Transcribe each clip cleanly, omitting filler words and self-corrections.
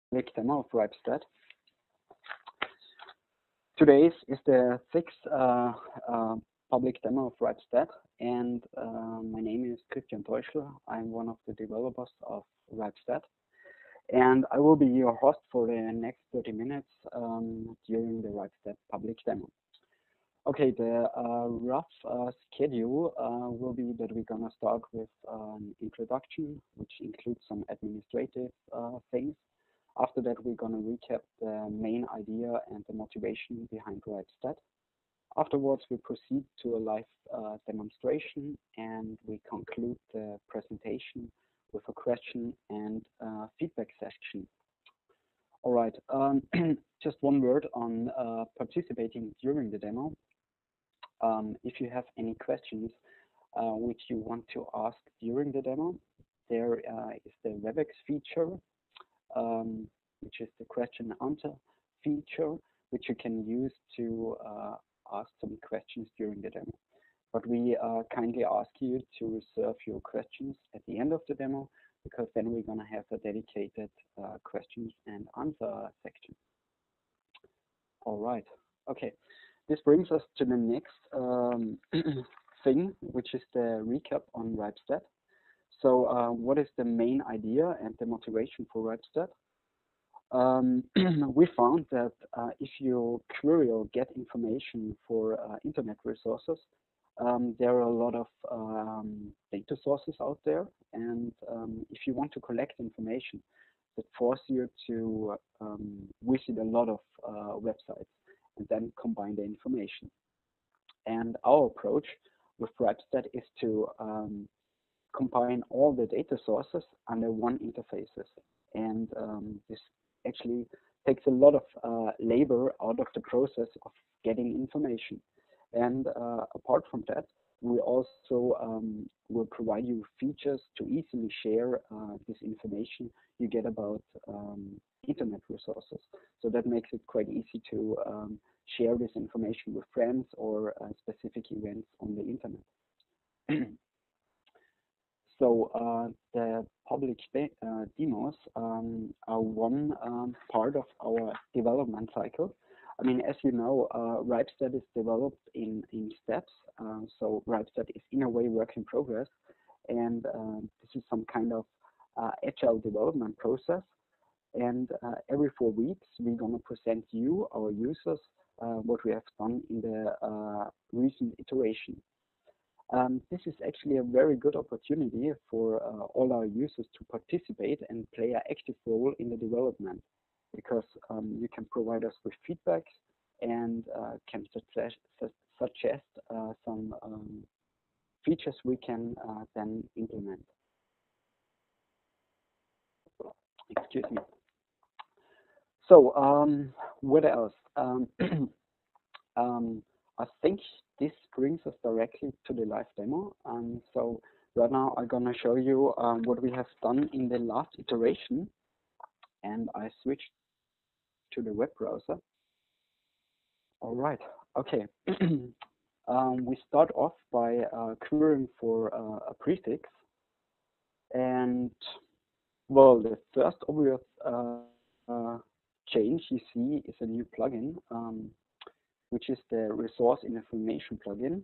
public demo of RIPEstat. Today's is the sixth public demo of RIPEstat, and my name is Christian Teuschl. I'm one of the developers of RIPEstat, and I will be your host for the next 30 minutes during the RIPEstat public demo. Okay, the rough schedule will be that we're gonna start with an introduction, which includes some administrative things. After that, we're gonna recap the main idea and the motivation behind RIPEstat. Afterwards, we proceed to a live demonstration, and we conclude the presentation with a question and feedback section. All right, just one word on participating during the demo. If you have any questions which you want to ask during the demo, there is the WebEx feature, which is the question and answer feature, which you can use to ask some questions during the demo. But we kindly ask you to reserve your questions at the end of the demo, because then we're going to have a dedicated questions and answer section. All right, okay. This brings us to the next thing, which is the recap on RIPEstat. So what is the main idea and the motivation for RIPEstat? We found that if you query or get information for internet resources, there are a lot of data sources out there, and if you want to collect information, that force you to visit a lot of websites and then combine the information. And our approach with RIPEstat is to combine all the data sources under one interfaces. And this actually takes a lot of labor out of the process of getting information. And apart from that, we also will provide you features to easily share this information you get about internet resources. So that makes it quite easy to share this information with friends or specific events on the internet. So the public demos are one part of our development cycle. I mean, as you know, RIPEstat is developed in steps. So RIPEstat is in a way work in progress, and this is some kind of agile development process. And every 4 weeks, we're going to present you, our users, what we have done in the recent iteration. This is actually a very good opportunity for all our users to participate and play an active role in the development, because you can provide us with feedback and can suggest some features we can then implement. Excuse me. So what else? I think this brings us directly to the live demo. So right now I'm going to show you what we have done in the last iteration. And I switched to the web browser. All right, okay. We start off by querying for a prefix. And well, the first obvious change you see is a new plugin, which is the resource information plugin.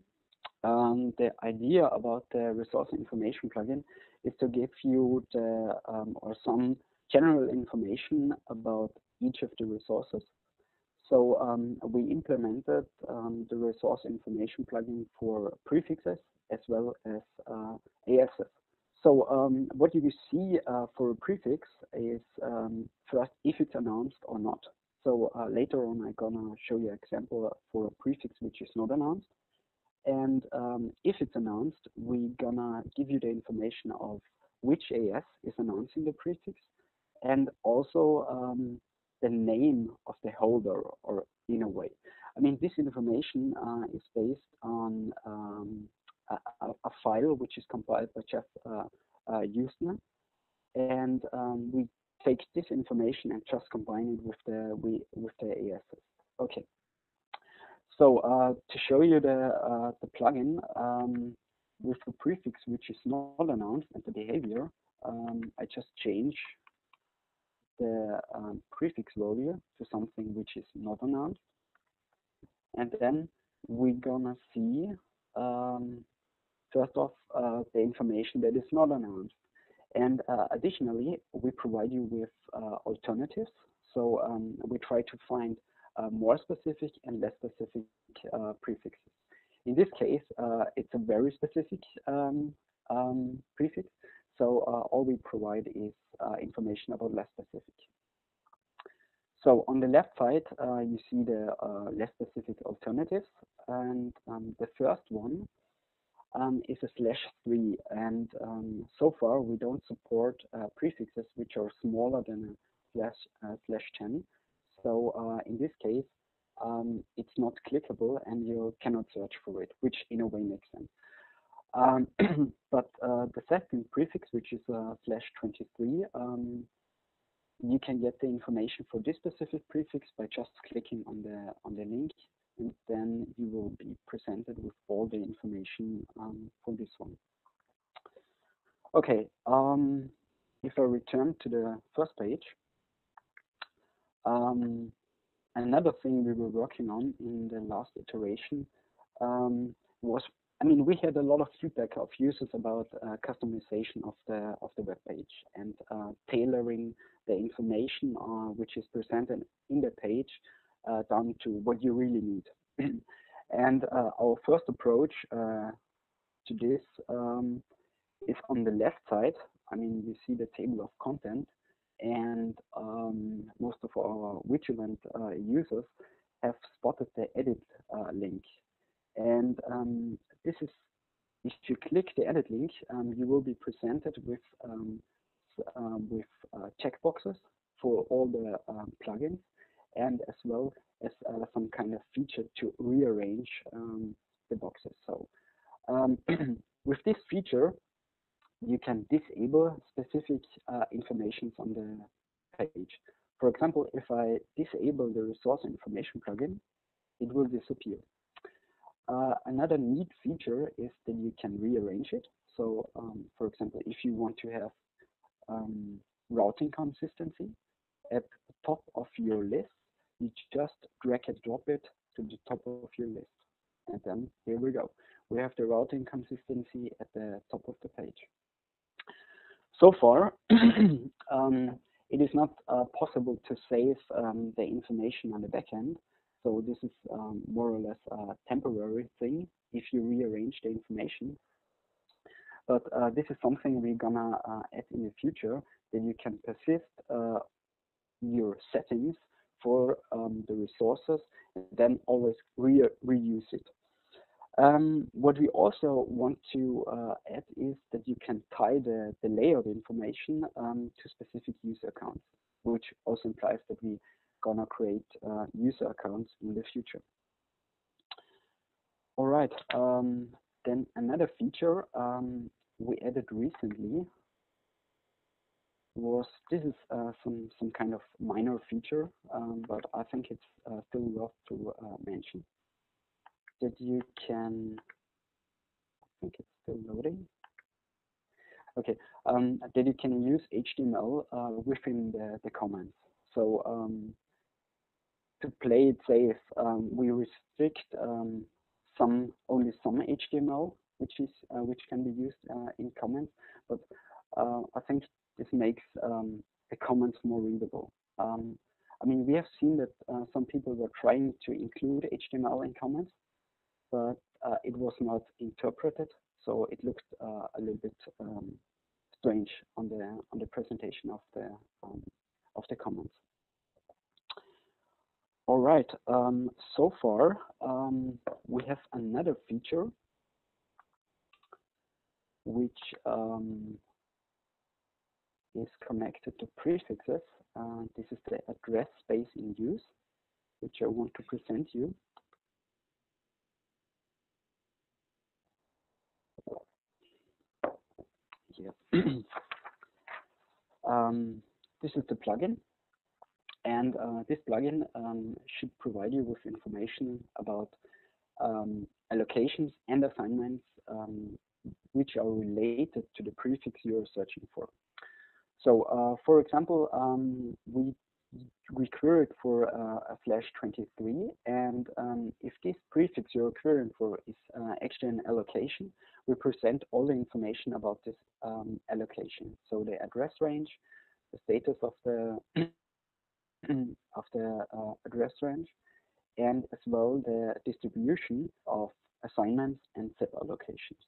The idea about the resource information plugin is to give you the or some general information about each of the resources. So we implemented the resource information plugin for prefixes as well as ASs. So what you see for a prefix is first if it's announced or not. So later on, I'm gonna show you an example for a prefix which is not announced. And if it's announced, we're gonna give you the information of which AS is announcing the prefix, and also the name of the holder, or in a way. I mean, this information is based on a file which is compiled by Jeff Usner, and we take this information and just combine it with the ASs. Okay. So to show you the plugin with the prefix which is not announced and the behavior, I just change the prefix value to something which is not announced. And then we're gonna see first off the information that is not announced. And additionally, we provide you with alternatives. So we try to find more specific and less specific prefixes. In this case, it's a very specific prefix. So all we provide is information about less specific. So on the left side, you see the less specific alternatives. And the first one is a /3, and so far we don't support prefixes which are smaller than a /10. So in this case, it's not clickable and you cannot search for it, which in a way makes sense. But the second prefix, which is /23, you can get the information for this specific prefix by just clicking on the link, and then you will be presented with all the information for this one. Okay, if I return to the first page, another thing we were working on in the last iteration was, we had a lot of feedback of users about customization of the web page and tailoring the information which is presented in the page down to what you really need. And our first approach to this is on the left side. You see the table of content, and most of our vigilant users have spotted the edit link. And this is, if you click the edit link, you will be presented with checkboxes for all the plugins, and as well as some kind of feature to rearrange the boxes. So with this feature, you can disable specific information on the page. For example, if I disable the resource information plugin, it will disappear. Another neat feature is that you can rearrange it. So, for example, if you want to have routing consistency at the top of your list, you just drag and drop it to the top of your list. And then here we go. We have the routing consistency at the top of the page. So far, it is not possible to save the information on the backend. So this is more or less a temporary thing if you rearrange the information. But this is something we're gonna add in the future, that you can persist your settings for the resources and then always reuse it. What we also want to add is that you can tie the layout information to specific user accounts, which also implies that we're gonna create user accounts in the future. All right, then another feature we added recently was, this is some kind of minor feature, but I think it's still worth to mention, that you can, I think it's still loading. Okay, that you can use HTML within the comments. So to play it safe, we restrict only some HTML, which can be used in comments. But I think this makes the comments more readable. We have seen that some people were trying to include HTML in comments, but it was not interpreted, so it looked a little bit strange on the presentation of the comments. All right. So far, we have another feature which is connected to prefixes. This is the address space in use, which I want to present you. Yeah. This is the plugin, and this plugin should provide you with information about allocations and assignments which are related to the prefix you are searching for. So for example, we queried for a flash 23, and if this prefix you're querying for is actually an allocation, we present all the information about this allocation. So the address range, the status of the address range, and as well the distribution of assignments and set allocations.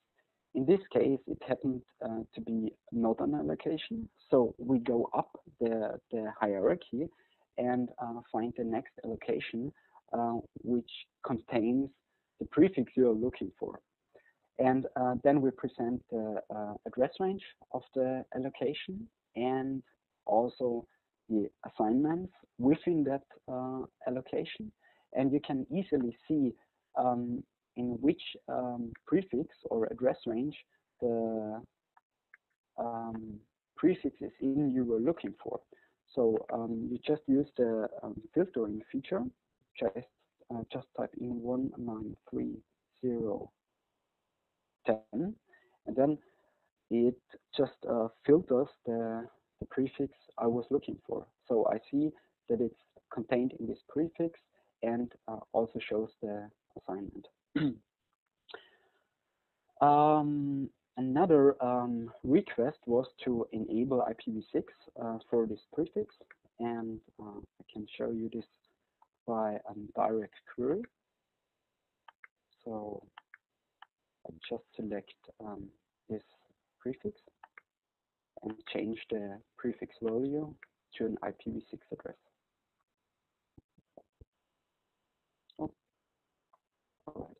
In this case, it happened to be not an allocation, so we go up the hierarchy and find the next allocation which contains the prefix you are looking for. And then we present the address range of the allocation and also the assignments within that allocation. And you can easily see in which prefix or address range the prefix is in you were looking for. So you just use the filtering feature, just type in 193010, and then it just filters the prefix I was looking for. So I see that it's contained in this prefix and also shows the assignment. Another request was to enable IPv6 for this prefix, and I can show you this by a direct query. So I just select this prefix and change the prefix value to an IPv6 address. Oh, all right.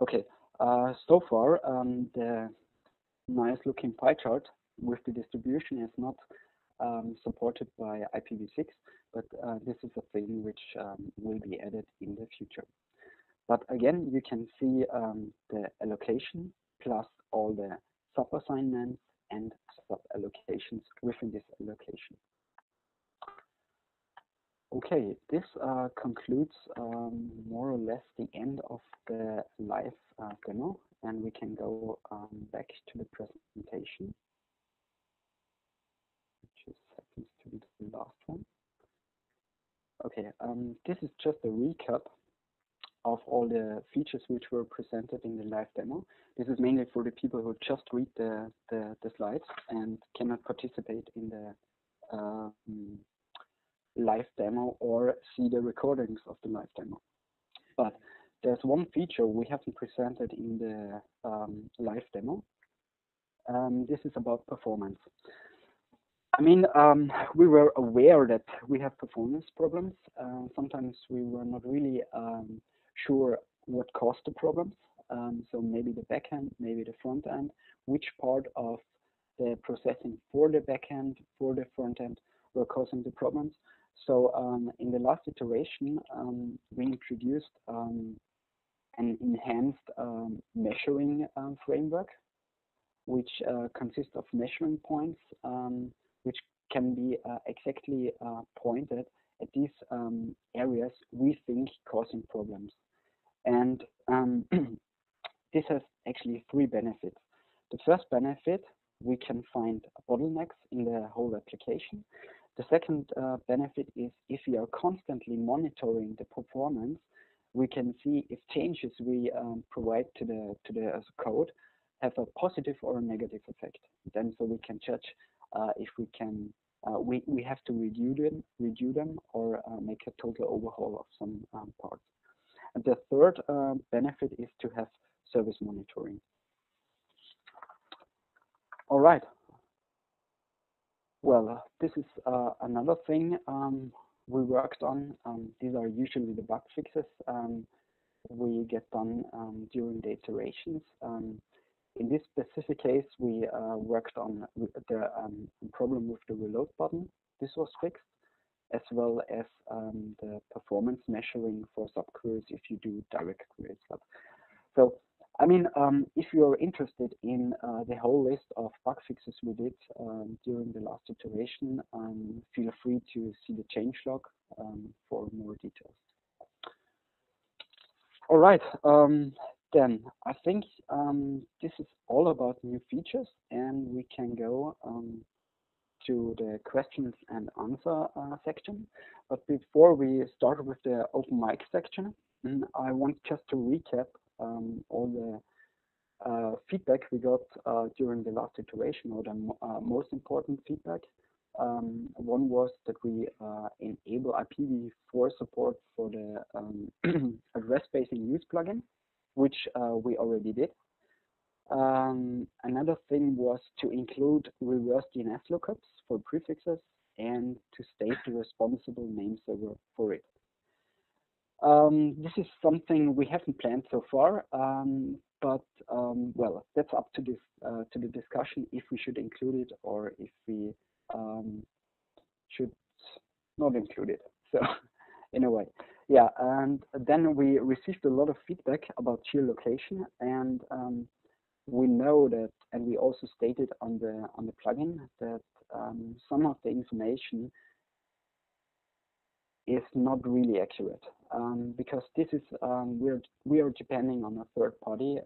Okay, so far the nice looking pie chart with the distribution is not supported by IPv6, but this is a thing which will be added in the future. But again, you can see the allocation plus all the sub-assignments and sub-allocations within this allocation. Okay, this concludes more or less the end of the live demo, and we can go back to the presentation, which happens to be the last one. Okay, this is just a recap of all the features which were presented in the live demo. This is mainly for the people who just read the slides and cannot participate in the live demo or see the recordings of the live demo. But there's one feature we haven't presented in the live demo. This is about performance. I mean, we were aware that we have performance problems. Sometimes we were not really sure what caused the problems. So maybe the backend, maybe the front end, which part of the processing for the backend, for the front end were causing the problems. So in the last iteration, we introduced an enhanced measuring framework, which consists of measuring points, which can be exactly pointed at these areas we think causing problems. And this has actually three benefits. The first benefit, we can find bottlenecks in the whole application. The second benefit is if we are constantly monitoring the performance, we can see if changes we provide to the code have a positive or a negative effect. Then so we can judge if we can we have to redo them or make a total overhaul of some parts. And the third benefit is to have service monitoring. All right. Well, this is another thing we worked on. These are usually the bug fixes we get done during the iterations. In this specific case, we worked on the problem with the reload button. This was fixed, as well as the performance measuring for subqueries if you do direct queries. So, I mean, if you're interested in the whole list of bug fixes we did during the last iteration, feel free to see the changelog for more details. All right, then I think this is all about new features, and we can go to the questions and answer section. But before we start with the open mic section, I want just to recap all the feedback we got during the last iteration, or the most important feedback. One was that we enable IPv4 support for the address spacing use plugin, which we already did. Another thing was to include reverse DNS lookups for prefixes and to state the responsible name server for it. This is something we haven't planned so far, but well, that's up to the discussion if we should include it or if we should not include it. So in a way, yeah. And then we received a lot of feedback about geolocation, and we know that, and we also stated on the plugin that some of the information is not really accurate because this is we are depending on a third-party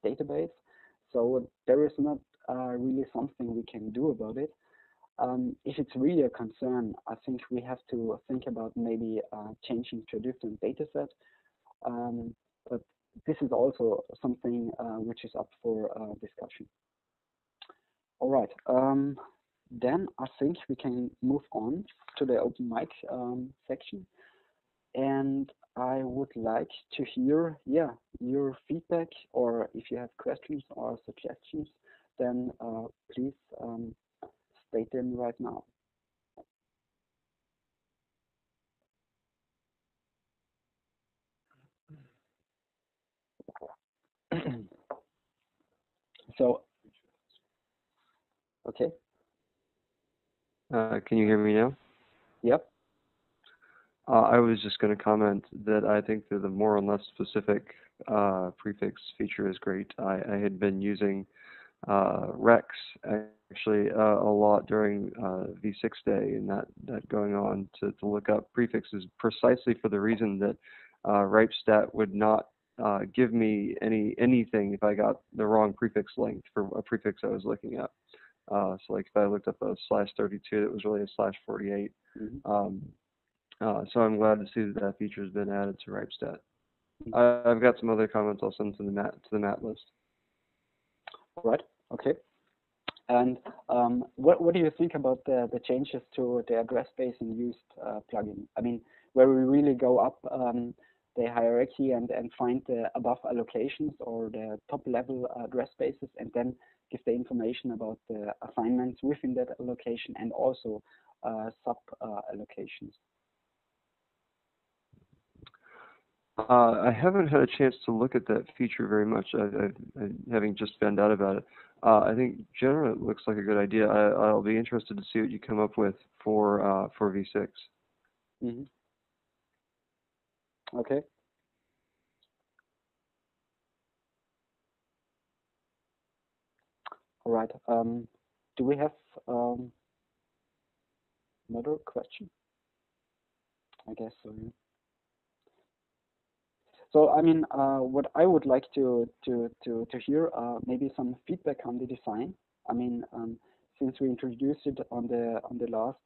database, so there is not really something we can do about it. If it's really a concern, I think we have to think about maybe changing to a different data set. But this is also something which is up for discussion. All right. Then I think we can move on to the open mic section. And I would like to hear, your feedback, or if you have questions or suggestions, then please state them right now. So, okay. Can you hear me now? Yep. I was just going to comment that I think that the more and less specific prefix feature is great. I had been using Rex actually a lot during V6 day, and that going on to look up prefixes precisely for the reason that RIPEstat would not give me anything if I got the wrong prefix length for a prefix I was looking at. So like if I looked up a /32, it was really a /48. Mm-hmm. So I'm glad to see that feature has been added to RIPEstat. I've got some other comments I'll send to the mat list. All right. Okay. And what do you think about the changes to the address spacing used plugin? I mean, where we really go up the hierarchy and find the above allocations or the top level address spaces, and then give the information about the assignments within that allocation and also sub allocations. I haven't had a chance to look at that feature very much. Having just found out about it. I think generally it looks like a good idea. I'll be interested to see what you come up with for V6. Mm-hmm. Okay. All right. Do we have another question? I guess so. Yeah. So I mean, what I would like to hear maybe some feedback on the design. I mean, since we introduced it on the last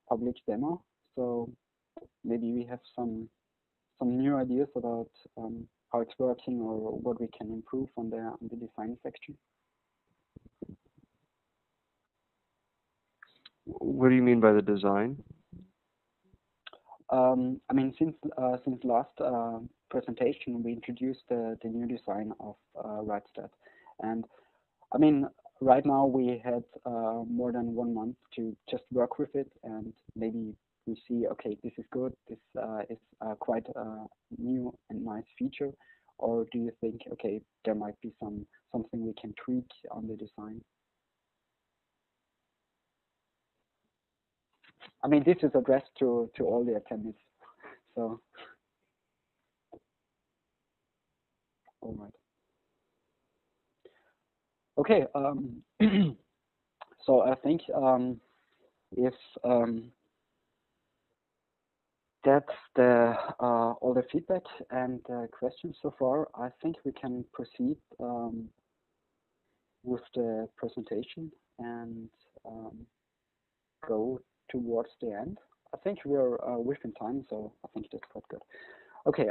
public demo, so maybe we have some new ideas about how it's working or what we can improve on the design section. What do you mean by the design? I mean, since last presentation, we introduced the new design of RIPEstat, and I mean, right now we had more than 1 month to just work with it, and maybe we see, okay, this is good, this is quite a new and nice feature, or do you think, okay, there might be something we can tweak on the design? I mean, this is addressed to all the attendees, so all right. Okay, so I think if that's the all the feedback and questions so far. I think we can proceed with the presentation and go towards the end. I think we are within time, so I think that's quite good. Okay.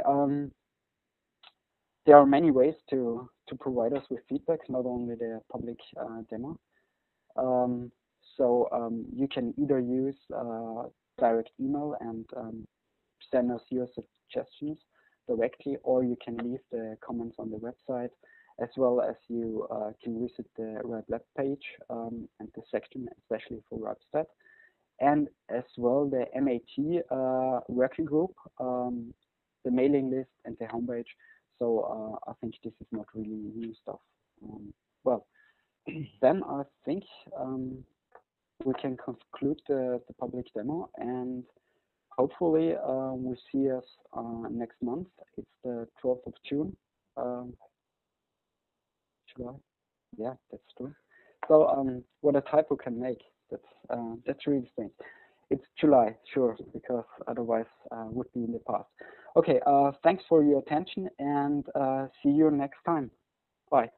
There are many ways to provide us with feedback, not only the public demo. You can either use direct email and send us your suggestions directly, or you can leave the comments on the website, as well as you can visit the RIPE page and the section, especially for RIPEstat, and as well the MAT working group, the mailing list, and the homepage. So I think this is not really new stuff. Well, then I think we can conclude the public demo, and hopefully we see us next month. It's the 12th of June. July? Yeah, that's true. So what a typo can make. That's really strange. It's July, sure, because otherwise would be in the past. Okay, thanks for your attention, and see you next time. Bye.